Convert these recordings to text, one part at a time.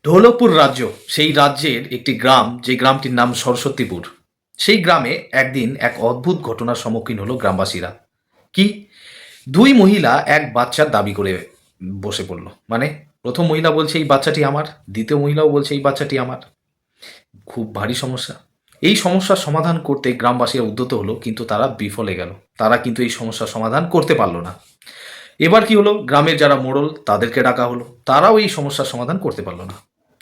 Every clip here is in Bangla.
ঢোলকপুর রাজ্য, সেই রাজ্যের একটি গ্রাম, যে গ্রামটির নাম সরস্বতীপুর। সেই গ্রামে একদিন এক অদ্ভুত ঘটনার সম্মুখীন হলো গ্রামবাসীরা। কি? দুই মহিলা এক বাচ্চার দাবি করে বসে পড়ল। মানে, প্রথম মহিলা বলছে এই বাচ্চাটি আমার, দ্বিতীয় মহিলাও বলছে এই বাচ্চাটি আমার। খুব ভারী সমস্যা। এই সমস্যার সমাধান করতে গ্রামবাসীরা উদ্যত হলো, কিন্তু তারা বিফলে গেল। তারা কিন্তু এই সমস্যার সমাধান করতে পারলো না। এবার কি হলো, গ্রামের যারা মোড়ল তাদেরকে ডাকা হলো, তারাও এই সমস্যার সমাধান করতে পারলো না।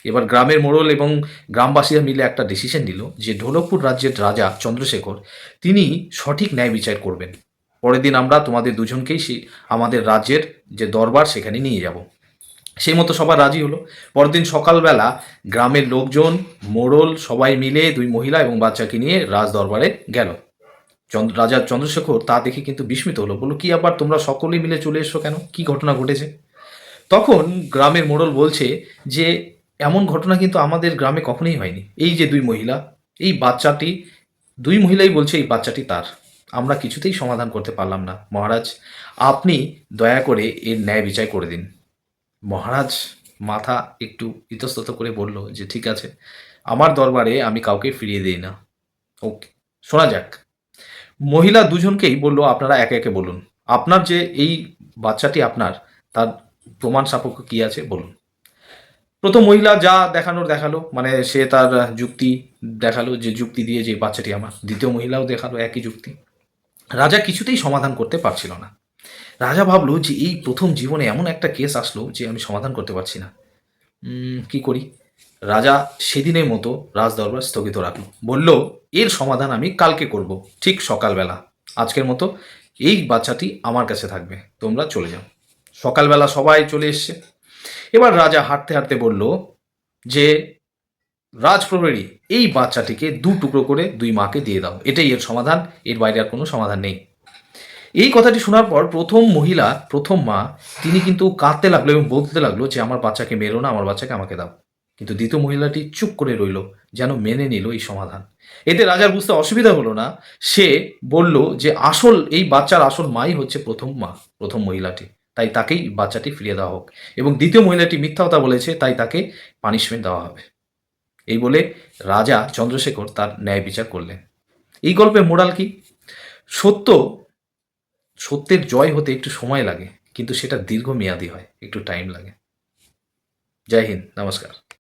এবার গ্রামের মোড়ল এবং গ্রামবাসীরা মিলে একটা ডিসিশন নিল যে ঢোলকপুর রাজ্যের রাজা চন্দ্রশেখর তিনি সঠিক ন্যায় বিচার করবেন। পরের দিন আমরা তোমাদের দুজনকেই আমাদের রাজ্যের যে দরবার সেখানে নিয়ে যাব। সেই মতো সবার রাজি হলো। পরের দিন সকালবেলা গ্রামের লোকজন, মোড়ল সবাই মিলে দুই মহিলা এবং বাচ্চাকে নিয়ে রাজ দরবারে গেল। রাজা চন্দ্রশেখর তা দেখে কিন্তু বিস্মিত হলো, বলল কি আবার তোমরা সকলেই মিলে চলে এসো কেন, কি ঘটনা ঘটেছে? তখন গ্রামের মোড়ল বলছে যে এমন ঘটনা কিন্তু আমাদের গ্রামে কখনোই হয়নি। এই যে দুই মহিলা, এই বাচ্চাটি, দুই মহিলাই বলছে এই বাচ্চাটি তার। আমরা কিছুতেই সমাধান করতে পারলাম না মহারাজ, আপনি দয়া করে এর ন্যায় বিচার করে দিন। মহারাজ মাথা একটু ইতস্তত করে বলল যে ঠিক আছে, আমার দরবারে আমি কাউকে ফিরিয়ে দিই না। ওকে, শোনা যাক। মহিলা দুজনকেই বলল আপনারা একে একে বলুন, আপনার যে এই বাচ্চাটি আপনার, তার প্রমাণ সাপেক্ষ কি আছে বলুন। প্রথম মহিলা যা দেখানোর দেখালো, মানে সে তার যুক্তি দেখালো যে যুক্তি দিয়ে যে বাচ্চাটি আমার। দ্বিতীয় মহিলাও দেখালো একই যুক্তি। রাজা কিছুতেই সমাধান করতে পারছিল না। রাজা ভাবলো যে এই প্রথম জীবনে এমন একটা কেস আসলো যে আমি সমাধান করতে পারছি না, কি করি? রাজা সেদিনের মতো রাজদরবার স্থগিত রাখলো, বলল এর সমাধান আমি কালকে করব, ঠিক সকালবেলা। আজকের মতো এই বাচ্চাটি আমার কাছে থাকবে, তোমরা চলে যাও। সকালবেলা সবাই চলে এসছে। এবার রাজা হাঁটতে হাঁটতে বলল যে রাজপ্রহরী, এই বাচ্চাটিকে দু টুকরো করে দুই মাকে দিয়ে দাও, এটাই এর সমাধান, এর বাইরে আর কোনো সমাধান নেই। এই কথাটি শোনার পর প্রথম মহিলা, প্রথম মা, তিনি কিন্তু কাঁদতে লাগলো এবং বলতে লাগলো যে আমার বাচ্চাকে মেরো না, আমার বাচ্চাকে আমাকে দাও। কিন্তু দ্বিতীয় মহিলাটি চুপ করে রইল, যেন মেনে নিল এই সমাধান। এতে রাজার বুঝতে অসুবিধা হলো না। সে বলল যে আসল এই বাচ্চার আসল মাই হচ্ছে প্রথম মা, প্রথম মহিলাটি, তাই তাকেই বাচ্চাটি ফিরিয়ে দেওয়া হোক। এবং দ্বিতীয় মহিলাটি মিথ্যা কথা বলেছে, তাই তাকে পানিশমেন্ট দেওয়া হবে। এই বলে রাজা চন্দ্রশেখর তার ন্যায় বিচার করলেন। এই গল্পের মোরাল কি? সত্য, সত্যের জয় হতে একটু সময় লাগে, কিন্তু সেটা দীর্ঘমেয়াদী হয়, একটু টাইম লাগে। জয় হিন্দ, নমস্কার।